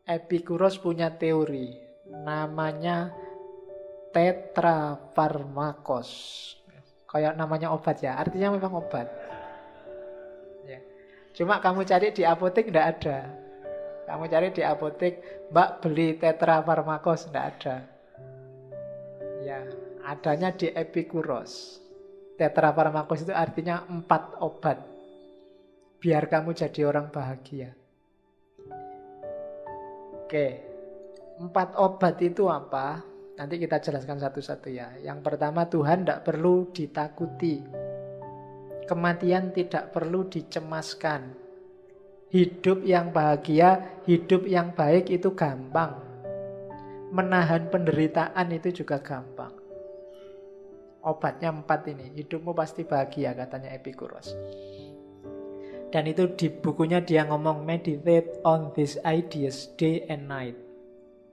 Epikuros punya teori namanya tetrafarmakos. Kayak namanya obat ya, artinya memang obat. Ya. Cuma kamu cari di apotek ndak ada. Kamu cari di apotek, Mbak beli tetrafarmakos, ndak ada. Ya, adanya di Epikuros. Tetrafarmakos itu artinya 4 obat. Biar kamu jadi orang bahagia. Oke, 4 obat itu apa? Nanti kita jelaskan satu-satu ya. Yang pertama, Tuhan tidak perlu ditakuti. Kematian tidak perlu dicemaskan. Hidup yang bahagia, hidup yang baik itu gampang. Menahan penderitaan itu juga gampang. Obatnya 4 ini. Hidupmu pasti bahagia, katanya Epikuros. Dan itu di bukunya dia ngomong, meditate on these ideas day and night.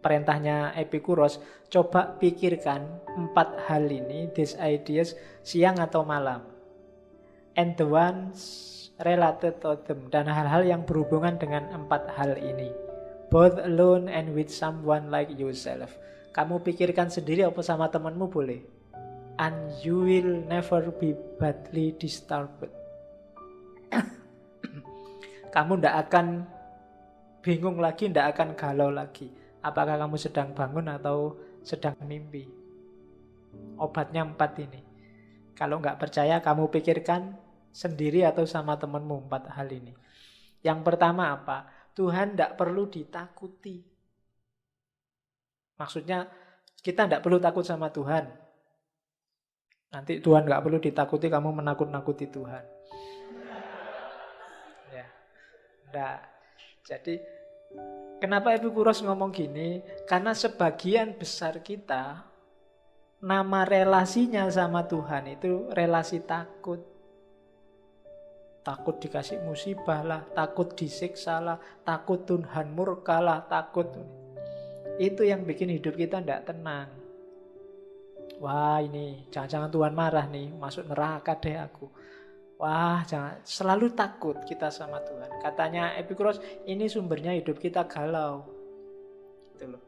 Perintahnya Epikuros, coba pikirkan 4 hal ini, these ideas, siang atau malam. And the ones related to them. Dan hal-hal yang berhubungan dengan 4 hal ini. Both alone and with someone like yourself. Kamu pikirkan sendiri apa sama temanmu boleh. And you will never be badly disturbed. Kamu tidak akan bingung lagi, tidak akan galau lagi. Apakah kamu sedang bangun atau sedang mimpi. Obatnya 4 ini. Kalau nggak percaya, kamu pikirkan sendiri atau sama temanmu 4 hal ini. Yang pertama apa? Tuhan tidak perlu ditakuti. Maksudnya, kita tidak perlu takut sama Tuhan. Nanti Tuhan nggak perlu ditakuti, kamu menakut-nakuti Tuhan. Nah, jadi kenapa Epikuros ngomong gini? Karena sebagian besar kita, nama relasinya sama Tuhan itu relasi takut. Takut dikasih musibah lah, takut disiksa lah, takut Tuhan murka lah, takut. Itu yang bikin hidup kita tidak tenang. Wah, ini jangan-jangan Tuhan marah nih, masuk neraka deh aku. Wah, jangan, selalu takut kita sama Tuhan. Katanya Epikuros, ini sumbernya hidup kita galau. Gitu loh.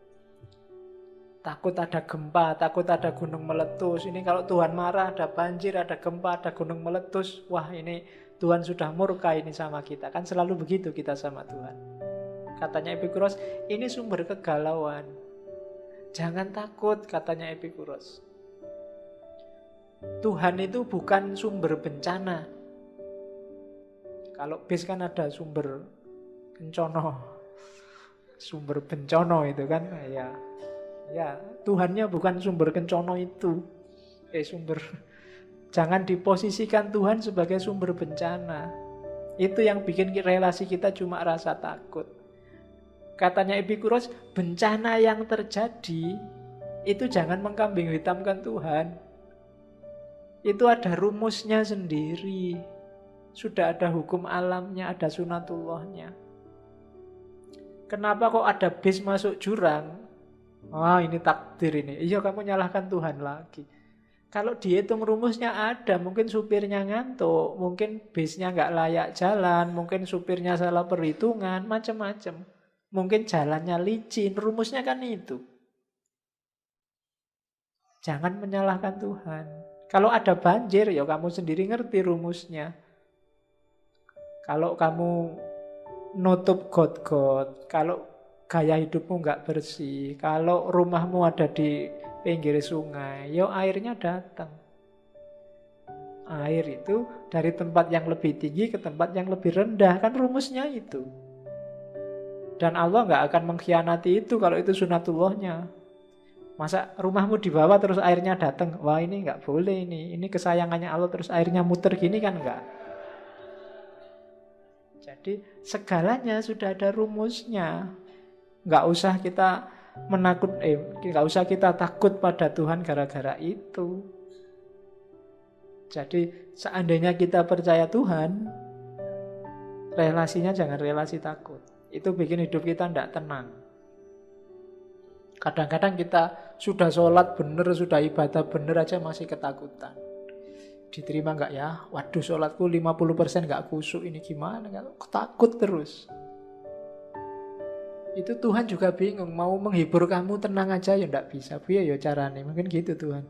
Takut ada gempa, takut ada gunung meletus. Ini kalau Tuhan marah, ada banjir, ada gempa, ada gunung meletus. Wah, ini Tuhan sudah murka ini sama kita. Kan selalu begitu kita sama Tuhan. Katanya Epikuros, ini sumber kegalauan. Jangan takut, katanya Epikuros. Tuhan itu bukan sumber bencana. Kalau bis kan ada sumber kencono, sumber bencono itu kan, ya Tuhannya bukan sumber kencono itu, jangan diposisikan Tuhan sebagai sumber bencana. Itu yang bikin relasi kita cuma rasa takut. Katanya Epikuros, bencana yang terjadi itu jangan mengkambing hitamkan Tuhan. Itu ada rumusnya sendiri. Sudah ada hukum alamnya, ada sunatullahnya. Kenapa kok ada bis masuk jurang? Wah, ini takdir ini. Iya, kamu nyalahkan Tuhan lagi. Kalau dihitung rumusnya ada, mungkin supirnya ngantuk, mungkin bisnya nggak layak jalan, mungkin supirnya salah perhitungan, macam-macam. Mungkin jalannya licin, rumusnya kan itu. Jangan menyalahkan Tuhan. Kalau ada banjir, ya kamu sendiri ngerti rumusnya. Kalau kamu nutup got-got, kalau gaya hidupmu nggak bersih, kalau rumahmu ada di pinggir sungai, yo airnya datang. Air itu dari tempat yang lebih tinggi ke tempat yang lebih rendah, kan rumusnya itu. Dan Allah nggak akan mengkhianati itu kalau itu sunatullahnya. Masa rumahmu di bawah terus airnya datang, wah ini nggak boleh ini kesayangannya Allah terus airnya muter gini kan nggak. Jadi segalanya sudah ada rumusnya. Nggak usah kita nggak usah kita takut pada Tuhan gara-gara itu. Jadi seandainya kita percaya Tuhan, relasinya jangan relasi takut. Itu bikin hidup kita tidak tenang. Kadang-kadang kita sudah sholat bener, sudah ibadah bener aja masih ketakutan. Diterima nggak ya? Waduh, sholatku 50% nggak khusyuk, ini gimana? Takut terus. Itu Tuhan juga bingung, mau menghibur kamu tenang aja ya ndak bisa. Piye ya carane? Mungkin gitu Tuhan.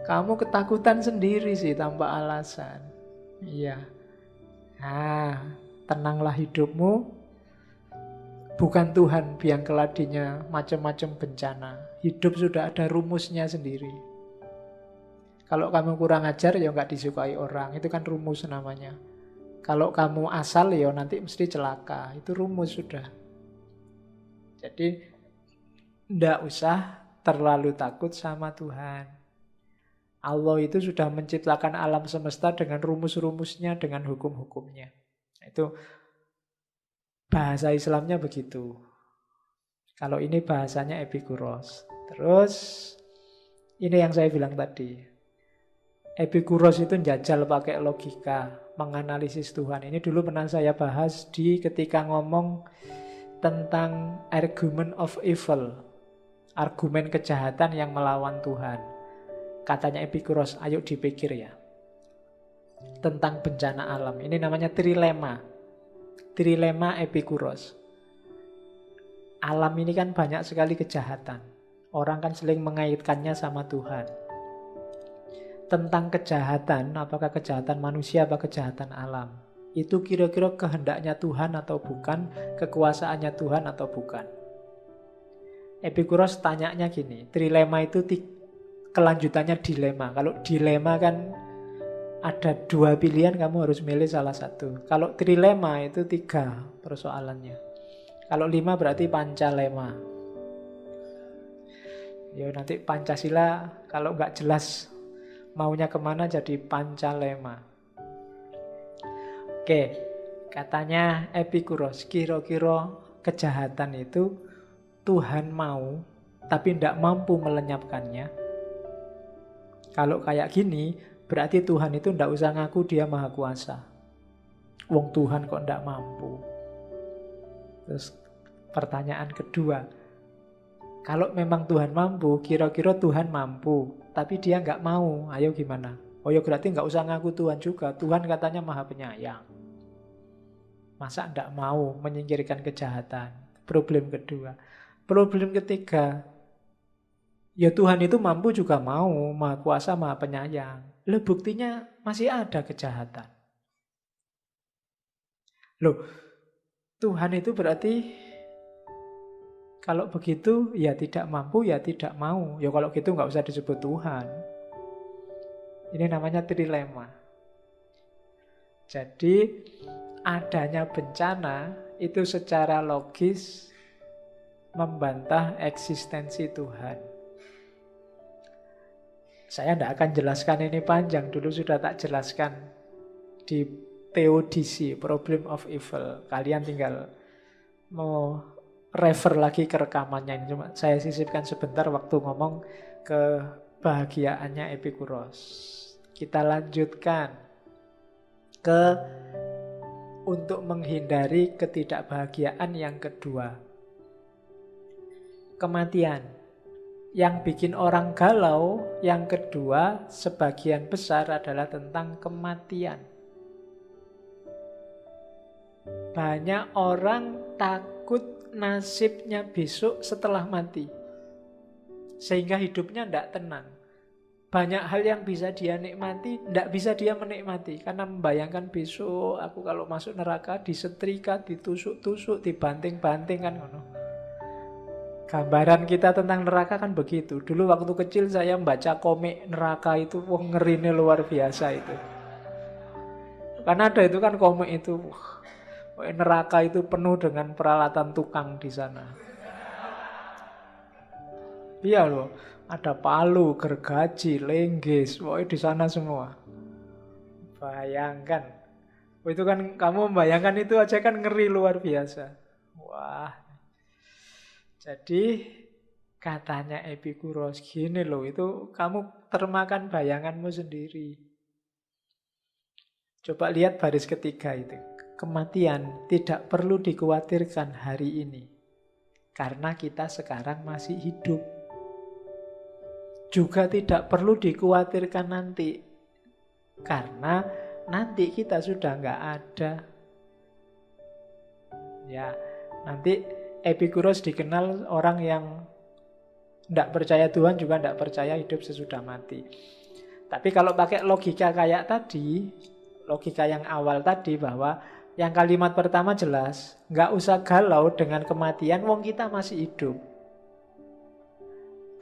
Kamu ketakutan sendiri sih tanpa alasan. Iya. Nah, tenanglah hidupmu. Bukan Tuhan biang keladinya macam-macam bencana. Hidup sudah ada rumusnya sendiri. Kalau kamu kurang ajar ya nggak disukai orang. Itu kan rumus namanya. Kalau kamu asal ya nanti mesti celaka. Itu rumus sudah. Jadi ndak usah terlalu takut sama Tuhan. Allah itu sudah menciptakan alam semesta dengan rumus-rumusnya, dengan hukum-hukumnya. Itu bahasa Islamnya begitu. Kalau ini bahasanya Epikuros. Terus ini yang saya bilang tadi. Epikuros itu njajal pakai logika, menganalisis Tuhan. Ini dulu pernah saya bahas ketika ngomong tentang argument of evil. Argumen kejahatan yang melawan Tuhan. Katanya Epikuros, ayo dipikir ya. Tentang bencana alam. Ini namanya trilema. Trilema Epikuros. Alam ini kan banyak sekali kejahatan. Orang kan sering mengaitkannya sama Tuhan. Tentang kejahatan, apakah kejahatan manusia atau kejahatan alam. Itu kira-kira kehendaknya Tuhan atau bukan, kekuasaannya Tuhan atau bukan. Epikuros tanyanya gini, trilema itu kelanjutannya dilema. Kalau dilema kan ada dua pilihan, kamu harus milih salah satu. Kalau trilema itu 3 persoalannya. Kalau 5 berarti pancalema. Ya nanti Pancasila kalau nggak jelas maunya kemana jadi pancalema. Oke, katanya Epikuros, kira-kira kejahatan itu Tuhan mau tapi tidak mampu melenyapkannya. Kalau kayak gini, berarti Tuhan itu tidak usah ngaku dia maha kuasa. Wong Tuhan kok tidak mampu. Terus pertanyaan kedua, kalau memang Tuhan mampu, kira-kira Tuhan mampu, tapi dia nggak mau, ayo gimana? Oh ya berarti nggak usah ngaku Tuhan juga. Tuhan katanya maha penyayang. Masa tidak mau menyingkirkan kejahatan? Problem kedua. Problem ketiga, ya Tuhan itu mampu juga mau, maha kuasa, maha penyayang. Loh buktinya masih ada kejahatan. Loh, Tuhan itu berarti kalau begitu ya tidak mampu, ya tidak mau. Ya kalau gitu nggak usah disebut Tuhan. Ini namanya trilema. Jadi adanya bencana itu secara logis membantah eksistensi Tuhan. Saya tidak akan jelaskan ini panjang, dulu sudah tak jelaskan di Theodicy, Problem of Evil. Kalian tinggal mau refer lagi ke rekamannya ini. Cuma saya sisipkan sebentar waktu ngomong kebahagiaannya Epikuros. Kita lanjutkan ke untuk menghindari ketidakbahagiaan yang kedua. Kematian. Yang bikin orang galau, yang kedua, sebagian besar adalah tentang kematian. Banyak orang takut nasibnya besok setelah mati. Sehingga hidupnya tidak tenang. Banyak hal yang bisa dia nikmati, tidak bisa dia menikmati. Karena membayangkan besok, aku kalau masuk neraka, disetrika, ditusuk-tusuk, dibanting-banting kan. Gambaran kita tentang neraka kan begitu. Dulu waktu kecil saya membaca komik neraka itu, wah ngerinya luar biasa itu. Karena ada itu kan komik itu, neraka itu penuh dengan peralatan tukang di sana. Iya loh, ada palu, gergaji, lenggis, pokoknya di sana semua. Bayangkan, itu kan kamu membayangkan itu aja kan ngeri luar biasa. Wah. Jadi katanya Epikuros gini loh, itu kamu termakan bayanganmu sendiri. Coba lihat baris ketiga itu. Kematian tidak perlu dikhawatirkan hari ini. Karena kita sekarang masih hidup. Juga tidak perlu dikhawatirkan nanti. Karena nanti kita sudah nggak ada. Ya, Nanti Epikuros dikenal orang yang tidak percaya Tuhan juga tidak percaya hidup sesudah mati. Tapi kalau pakai logika kayak tadi, logika yang awal tadi bahwa yang kalimat pertama jelas, nggak usah galau dengan kematian, wong kita masih hidup.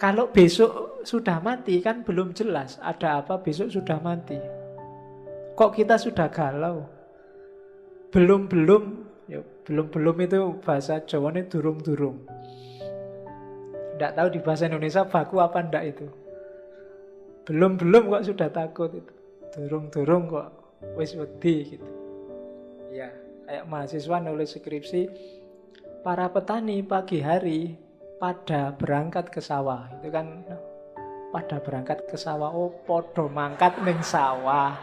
Kalau besok sudah mati kan belum jelas ada apa besok sudah mati. Kok kita sudah galau? Belum-belum, ya, belum-belum itu bahasa Jawa ini durung-durung. Tidak tahu di bahasa Indonesia baku apa ndak itu. Belum-belum kok sudah takut itu. Durung-durung kok wis wedi gitu. Ya, kayak mahasiswa nulis skripsi, para petani pagi hari pada berangkat ke sawah. Itu kan pada berangkat ke sawah, oh podo mangkat ning sawah.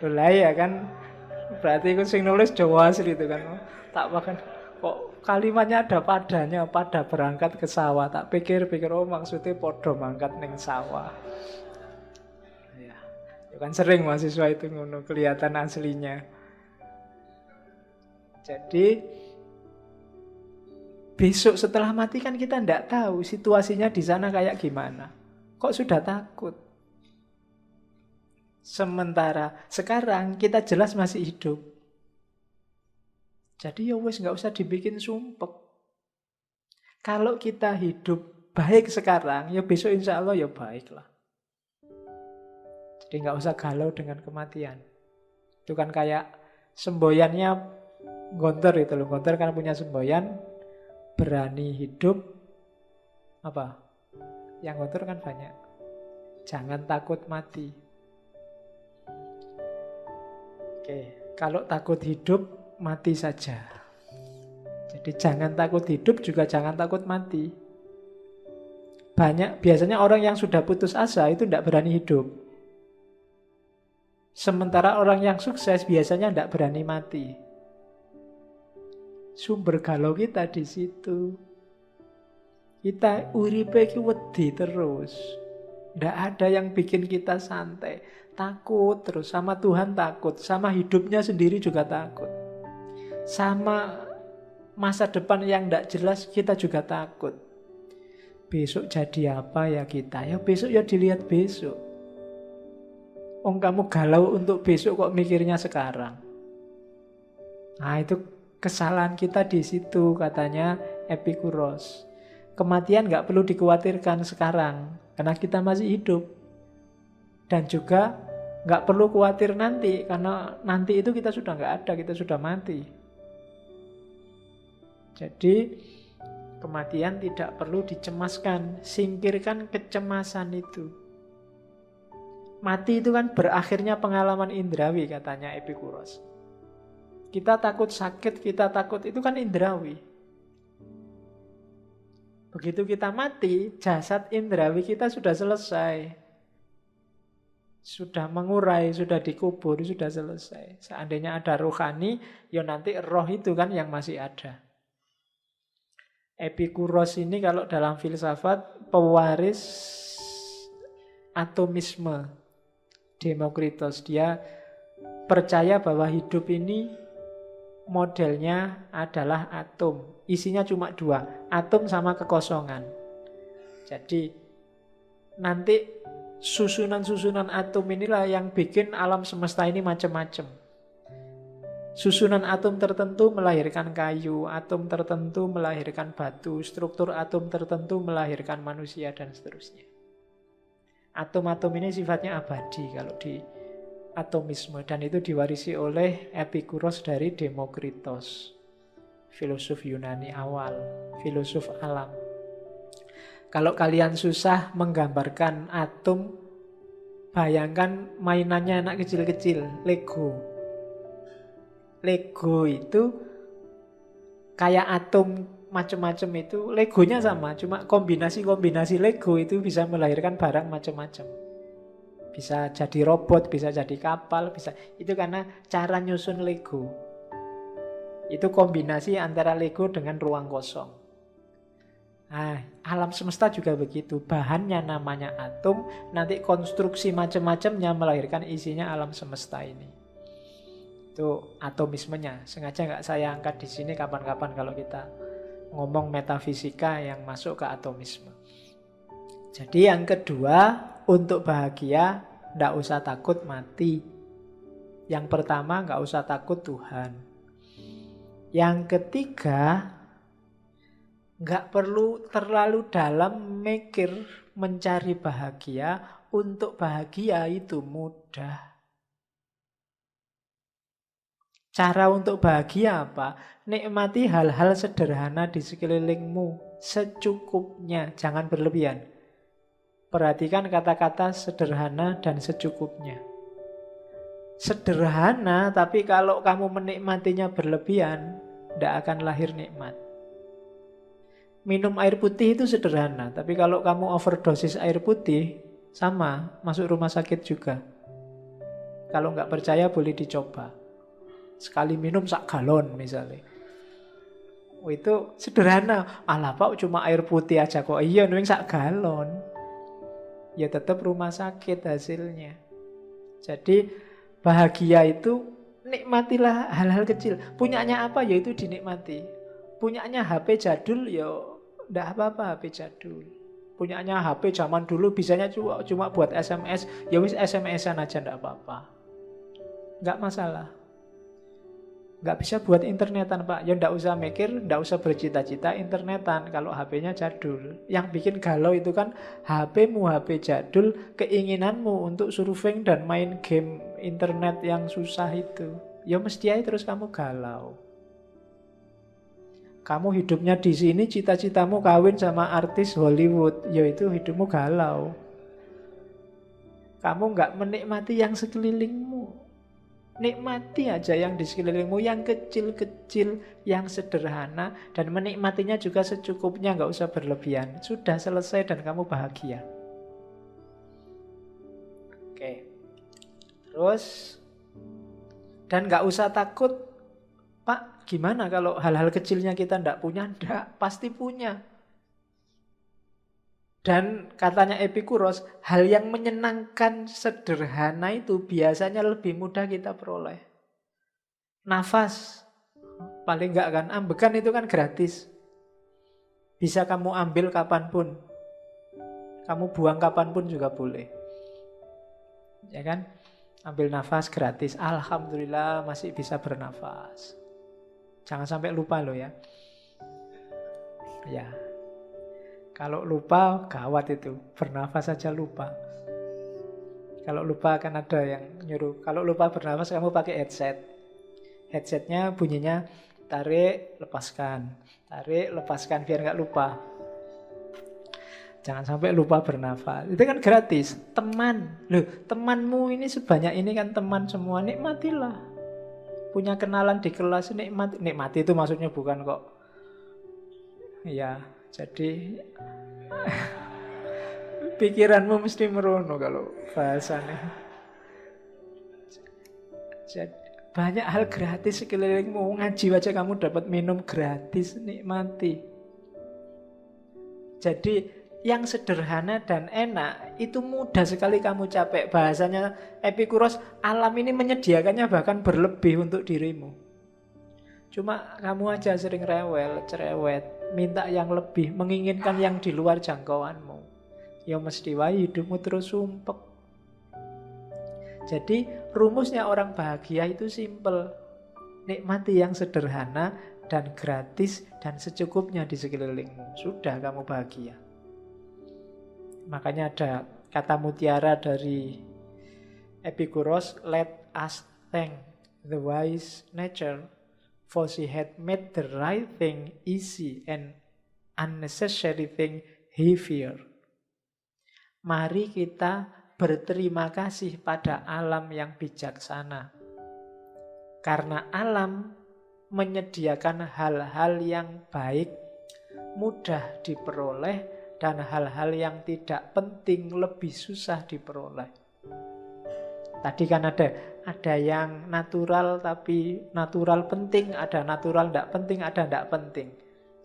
Lah ya kan, berarti aku sing nulis Jawa asli itu kan. Tak makan kok kalimatnya ada padanya, pada berangkat ke sawah. Tak pikir-pikir, oh maksudnya podo mangkat ning sawah. Ya, itu kan sering mahasiswa itu ngono, kelihatan aslinya. Jadi besok setelah mati kan kita tidak tahu situasinya di sana kayak gimana. Kok sudah takut? Sementara sekarang kita jelas masih hidup. Jadi ya wis nggak usah dibikin sumpek. Kalau kita hidup baik sekarang, ya besok insya Allah ya baik lah. Jadi nggak usah galau dengan kematian. Itu kan kayak semboyannya Gontor itu loh. Gontor kan punya semboyan, berani hidup apa? Yang Gontor kan banyak. Jangan takut mati. Oke, kalau takut hidup mati saja. Jadi jangan takut hidup juga jangan takut mati. Biasanya orang yang sudah putus asa itu tidak berani hidup. Sementara orang yang sukses biasanya tidak berani mati. Sumber galau kita di situ. Kita uripe ki wedi terus. Tidak ada yang bikin kita santai. Takut terus, sama Tuhan takut, sama hidupnya sendiri juga takut. Sama masa depan yang tidak jelas kita juga takut. Besok jadi apa ya kita? Ya besok ya dilihat besok. Kamu galau untuk besok kok mikirnya sekarang. Nah itu kesalahan kita di situ, katanya Epikuros. Kematian nggak perlu dikhawatirkan sekarang karena kita masih hidup. Dan juga nggak perlu khawatir nanti, karena nanti itu kita sudah nggak ada, kita sudah mati. Jadi kematian tidak perlu dicemaskan, singkirkan kecemasan itu. Mati itu kan berakhirnya pengalaman indrawi, katanya Epikuros. Kita takut sakit, kita takut, itu kan indrawi. Begitu kita mati, jasad indrawi kita sudah selesai. Sudah mengurai, sudah dikubur, sudah selesai. Seandainya ada rohani, ya nanti roh itu kan yang masih ada. Epikuros ini kalau dalam filsafat pewaris atomisme Demokritos. Dia percaya bahwa hidup ini modelnya adalah atom. Isinya cuma dua, atom sama kekosongan. Jadi nanti susunan-susunan atom inilah yang bikin alam semesta ini macam-macam. Susunan atom tertentu melahirkan kayu, atom tertentu melahirkan batu, struktur atom tertentu melahirkan manusia, dan seterusnya. Atom-atom ini sifatnya abadi kalau di atomisme, dan itu diwarisi oleh Epikuros dari Demokritos, filosof Yunani awal, filosof alam. Kalau kalian susah menggambarkan atom, bayangkan mainannya anak kecil-kecil, Lego. Lego itu kayak atom macam-macam itu, Legonya sama, cuma kombinasi-kombinasi Lego itu bisa melahirkan barang macam-macam. Bisa jadi robot, bisa jadi kapal, bisa. Itu karena cara nyusun Lego. Itu kombinasi antara Lego dengan ruang kosong. Nah, alam semesta juga begitu. Bahannya namanya atom, nanti konstruksi macam-macamnya melahirkan isinya alam semesta ini. Itu atomismenya. Sengaja nggak saya angkat di sini kapan-kapan kalau kita ngomong metafisika yang masuk ke atomisme. Jadi yang kedua, untuk bahagia nggak usah takut mati. Yang pertama, nggak usah takut Tuhan. Yang ketiga, nggak perlu terlalu dalam mikir mencari bahagia. Untuk bahagia itu mudah. Cara untuk bahagia apa? Nikmati hal-hal sederhana di sekelilingmu secukupnya, jangan berlebihan. Perhatikan kata-kata sederhana dan secukupnya. Sederhana, tapi kalau kamu menikmatinya berlebihan, tidak akan lahir nikmat. Minum air putih itu sederhana, tapi kalau kamu overdosis air putih, sama, masuk rumah sakit juga. Kalau nggak percaya boleh dicoba. Sekali minum sak galon misalnya. Itu sederhana. Alah Pak, cuma air putih aja kok. Iya, nuing sak galon. Ya tetap rumah sakit hasilnya. Jadi bahagia itu nikmatilah hal-hal kecil. Punyanya apa ya itu dinikmati. Punyanya HP jadul ya ndak apa-apa HP jadul. Punyanya HP zaman dulu bisanya cuma buat SMS, ya wis SMS-an aja ndak apa-apa. Nggak masalah. Nggak bisa buat internetan Pak, ya nggak usah mikir, nggak usah bercita-cita internetan kalau HP-nya jadul. Yang bikin galau itu kan HP-mu, HP jadul, keinginanmu untuk surfing dan main game internet yang susah itu. Ya mesti aja terus kamu galau. Kamu hidupnya di sini, cita-citamu kawin sama artis Hollywood, ya itu hidupmu galau. Kamu nggak menikmati yang sekelilingmu. Nikmati aja yang di sekelilingmu, yang kecil-kecil, yang sederhana, dan menikmatinya juga secukupnya, nggak usah berlebihan. Sudah selesai dan kamu bahagia. Oke. Terus, dan nggak usah takut, Pak, gimana kalau hal-hal kecilnya kita nggak punya? Nggak, pasti punya. Dan katanya Epikuros, hal yang menyenangkan sederhana itu biasanya lebih mudah kita peroleh. Nafas, paling enggak kan, ambekan itu kan gratis. Bisa kamu ambil kapanpun. Kamu buang kapanpun juga boleh. Ya kan? Ambil nafas gratis. Alhamdulillah masih bisa bernafas. Jangan sampai lupa loh ya. Ya. Kalau lupa, gawat itu. Bernafas saja lupa. Kalau lupa akan ada yang nyuruh. Kalau lupa bernafas, kamu pakai headset. Headsetnya bunyinya tarik, lepaskan. Tarik, lepaskan, biar nggak lupa. Jangan sampai lupa bernafas. Itu kan gratis. Teman. Loh, temanmu ini sebanyak ini kan teman semua. Nikmatilah. Punya kenalan di kelas, nikmati. Nikmati itu maksudnya bukan kok. Ya. Jadi pikiranmu mesti merono kalau bahasanya. Jadi, banyak hal gratis sekelilingmu. Ngaji aja kamu dapat minum gratis, nikmati. Jadi yang sederhana dan enak itu mudah sekali kamu capek. Bahasanya Epikuros, alam ini menyediakannya bahkan berlebih untuk dirimu. Cuma kamu aja sering rewel, cerewet, minta yang lebih, menginginkan yang di luar jangkauanmu. Ya mesti wae hidupmu terus sumpek. Jadi rumusnya orang bahagia itu simple. Nikmati yang sederhana dan gratis dan secukupnya di sekelilingmu. Sudah kamu bahagia. Makanya ada kata mutiara dari Epikuros, let us thank the wise nature, for she had made the right thing easy and unnecessary thing heavier. Mari kita berterima kasih pada alam yang bijaksana. Karena alam menyediakan hal-hal yang baik, mudah diperoleh, dan hal-hal yang tidak penting lebih susah diperoleh. Tadi kan ada yang natural tapi natural penting, ada natural tidak penting, ada tidak penting.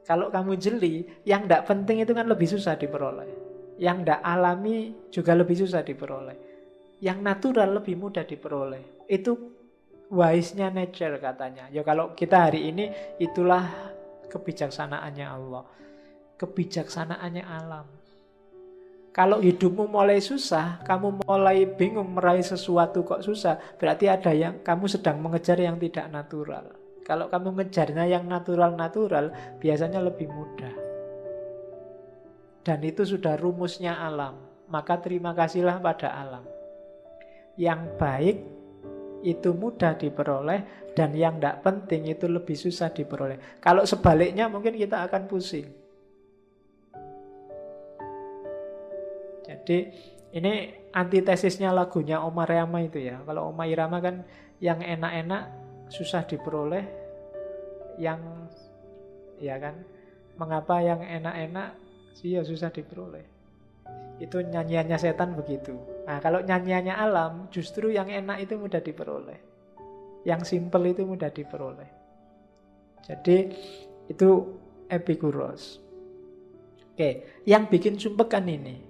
Kalau kamu jeli, yang tidak penting itu kan lebih susah diperoleh. Yang tidak alami juga lebih susah diperoleh. Yang natural lebih mudah diperoleh. Itu Wise-nya nature katanya. Ya kalau kita hari ini, itulah kebijaksanaannya Allah. Kebijaksanaannya alam. Kalau hidupmu mulai susah, kamu mulai bingung meraih sesuatu kok susah, berarti ada yang kamu sedang mengejar yang tidak natural. Kalau kamu ngejarnya yang natural-natural, biasanya lebih mudah. Dan itu sudah rumusnya alam. Maka terima kasihlah pada alam. Yang baik itu mudah diperoleh, dan yang tidak penting itu lebih susah diperoleh. Kalau sebaliknya mungkin kita akan pusing. Jadi ini antitesisnya lagunya Oma Irama itu ya. Kalau Oma Irama kan yang enak-enak susah diperoleh, yang ya kan, mengapa yang enak-enak sih ya susah diperoleh. Itu nyanyiannya setan begitu. Nah kalau nyanyiannya alam, justru yang enak itu mudah diperoleh, yang simple itu mudah diperoleh. Jadi itu Epikuros. Oke, yang bikin sumpek kan ini,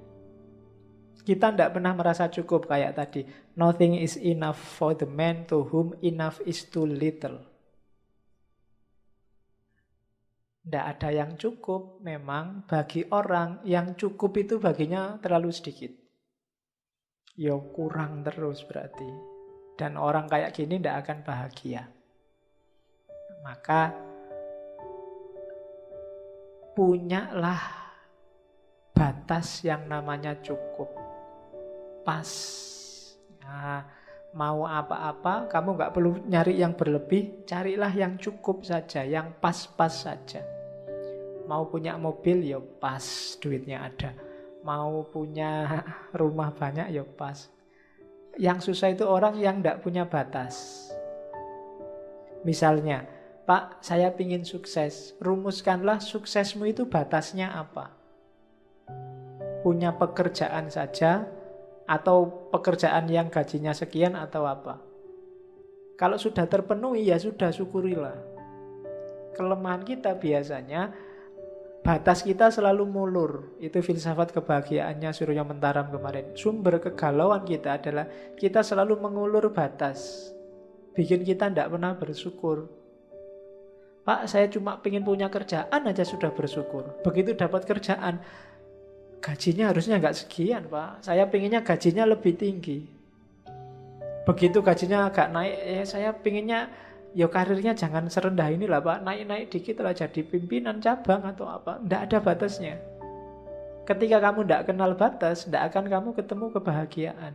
kita tidak pernah merasa cukup kayak tadi. Nothing is enough for the man to whom enough is too little. Tidak ada yang cukup memang bagi orang yang cukup itu baginya terlalu sedikit. Ya kurang terus berarti. Dan orang kayak gini tidak akan bahagia. Maka punyalah batas yang namanya cukup. Pas. Nah, mau apa-apa, kamu nggak perlu nyari yang berlebih, carilah yang cukup saja, yang pas-pas saja. Mau punya mobil, ya pas, duitnya ada. Mau punya rumah banyak, ya pas. Yang susah itu orang yang nggak punya batas. Misalnya, Pak, saya pingin sukses. Rumuskanlah suksesmu itu batasnya apa? Punya pekerjaan saja, atau pekerjaan yang gajinya sekian atau apa. Kalau sudah terpenuhi ya sudah, syukurilah. Kelemahan kita biasanya batas kita selalu mulur. Itu filsafat kebahagiaannya Surya Mentaram kemarin. Sumber kegalauan kita adalah kita selalu mengulur batas. Bikin kita tidak pernah bersyukur. Pak, saya cuma pengen punya kerjaan aja sudah bersyukur. Begitu dapat kerjaan, gajinya harusnya nggak sekian, Pak. Saya pengennya gajinya lebih tinggi. Begitu gajinya agak naik, saya pengennya ya karirnya jangan serendah inilah, Pak. Naik-naik dikit lah jadi pimpinan cabang atau apa. Nggak ada batasnya. Ketika kamu nggak kenal batas, nggak akan kamu ketemu kebahagiaan.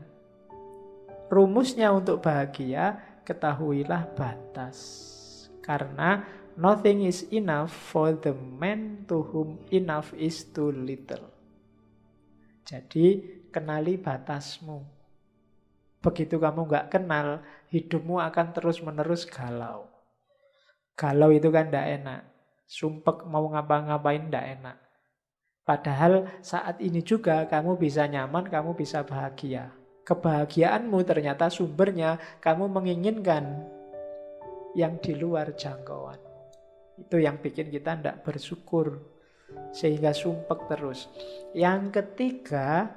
Rumusnya untuk bahagia, ketahuilah batas. Karena nothing is enough for the man to whom enough is too little. Jadi kenali batasmu. Begitu kamu nggak kenal, hidupmu akan terus-menerus galau. Galau itu kan tidak enak. Sumpek mau ngapa-ngapain tidak enak. Padahal saat ini juga kamu bisa nyaman, kamu bisa bahagia. Kebahagiaanmu ternyata sumbernya kamu menginginkan yang di luar jangkauan. Itu yang bikin kita tidak bersyukur. Sehingga sumpek terus. Yang ketiga,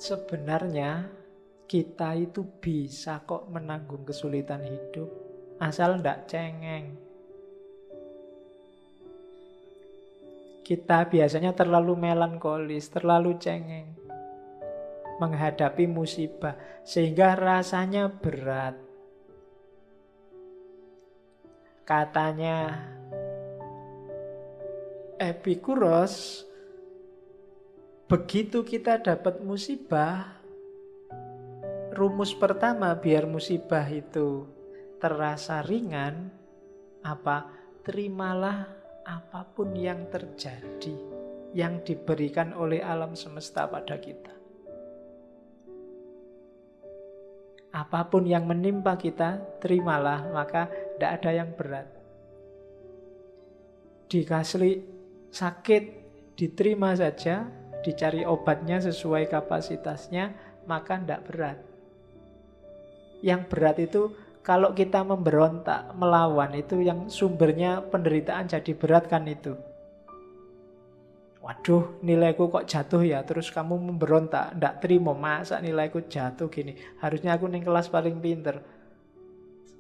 sebenarnya kita itu bisa kok menanggung kesulitan hidup, asal ndak cengeng. Kita biasanya terlalu melankolis, terlalu cengeng menghadapi musibah, sehingga rasanya berat. Katanya Epikuros, begitu kita dapat musibah, rumus pertama biar musibah itu terasa ringan, apa? Terimalah apapun yang terjadi, yang diberikan oleh alam semesta pada kita. Apapun yang menimpa kita, terimalah, maka tidak ada yang berat. Dikasih sakit, diterima saja, dicari obatnya sesuai kapasitasnya, maka tidak berat. Yang berat itu kalau kita memberontak, melawan, itu yang sumbernya penderitaan jadi berat kan itu. Waduh, nilaiku kok jatuh ya. Terus kamu memberontak, ndak terima, masa nilaiku jatuh gini. Harusnya aku ning kelas paling pinter.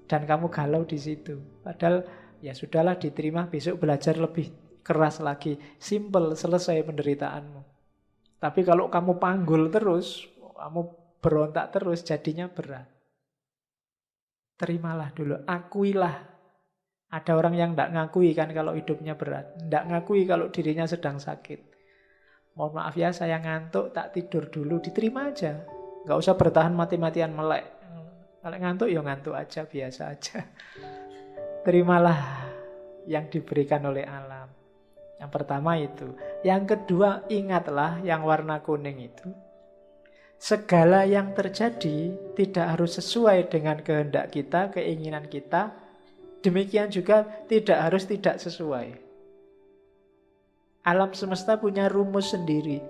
Dan kamu galau di situ. Padahal ya sudahlah, diterima, besok belajar lebih keras lagi. Simple, selesai penderitaanmu. Tapi kalau kamu panggul terus, kamu berontak terus, jadinya berat. Terimalah dulu, akuilah. Ada orang yang tidak ngakui kan kalau hidupnya berat. Tidak ngakui kalau dirinya sedang sakit. Mohon maaf ya, saya ngantuk, tak tidur dulu. Diterima aja. Nggak usah bertahan mati-matian melek. Kalau ngantuk ya ngantuk aja, biasa aja. Terimalah yang diberikan oleh alam. Yang pertama itu. Yang kedua, ingatlah yang warna kuning itu. Segala yang terjadi tidak harus sesuai dengan kehendak kita, keinginan kita. Demikian juga tidak harus tidak sesuai. Alam semesta punya rumus sendiri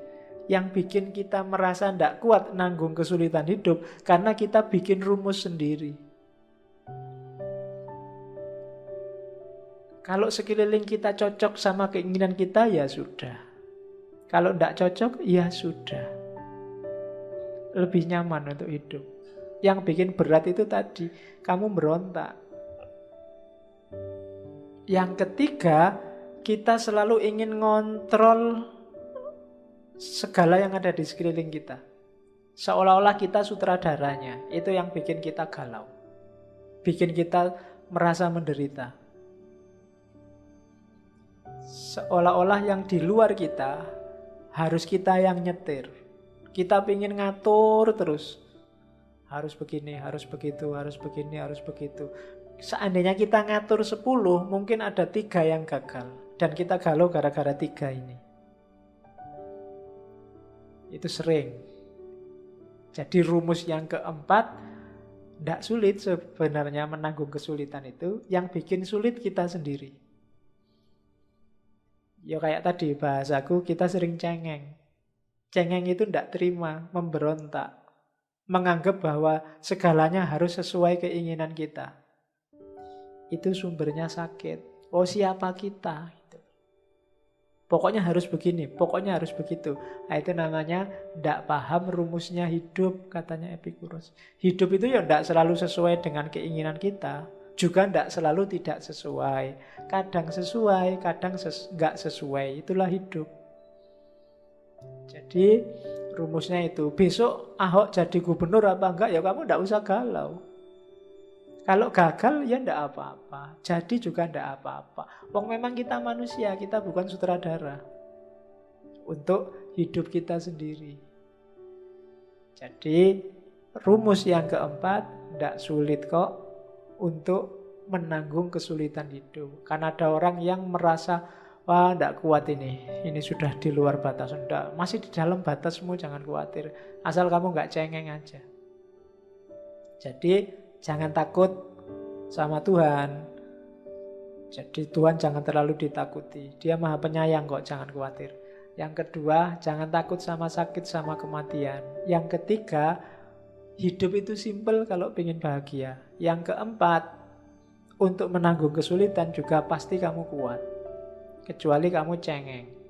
yang bikin kita merasa tidak kuat nanggung kesulitan hidup karena kita bikin rumus sendiri. Kalau sekeliling kita cocok sama keinginan kita, ya sudah. Kalau tidak cocok, ya sudah. Lebih nyaman untuk hidup. Yang bikin berat itu tadi, kamu berontak. Yang ketiga, kita selalu ingin ngontrol segala yang ada di sekeliling kita. Seolah-olah kita sutradaranya. Itu yang bikin kita galau. Bikin kita merasa menderita. Seolah-olah yang di luar kita harus kita yang nyetir. Kita ingin ngatur terus. Harus begini, harus begitu, harus begini, harus begitu. Seandainya kita ngatur 10, mungkin ada 3 yang gagal. Dan kita galau gara-gara 3 ini. Itu sering. Jadi rumus yang keempat, tidak sulit sebenarnya menanggung kesulitan itu. Yang bikin sulit kita sendiri. Ya kayak tadi bahasaku, kita sering cengeng. Cengeng itu tidak terima, memberontak. Menganggap bahwa segalanya harus sesuai keinginan kita. Itu sumbernya sakit. Oh, siapa kita? Pokoknya harus begini, pokoknya harus begitu. Nah, itu namanya tidak paham rumusnya hidup, katanya Epicurus. Hidup itu ya tidak selalu sesuai dengan keinginan kita. Juga tidak selalu tidak sesuai. Kadang sesuai, kadang nggak sesuai. Itulah hidup. Jadi rumusnya itu. Besok Ahok jadi gubernur apa enggak, ya kamu tidak usah galau. Kalau gagal ya ndak apa-apa. Jadi juga ndak apa-apa. Wong memang kita manusia, kita bukan sutradara. Untuk hidup kita sendiri. Jadi rumus yang keempat, ndak sulit kok untuk menanggung kesulitan hidup. Karena ada orang yang merasa, wah ndak kuat ini sudah di luar batas. Ndak, masih di dalam batasmu, jangan khawatir. Asal kamu nggak cengeng aja. Jadi jangan takut sama Tuhan. Jadi Tuhan jangan terlalu ditakuti. Dia maha penyayang kok, jangan khawatir. Yang kedua, jangan takut sama sakit, sama kematian. Yang ketiga, hidup itu simpel kalau ingin bahagia. Yang keempat, untuk menanggung kesulitan juga pasti kamu kuat. Kecuali kamu cengeng.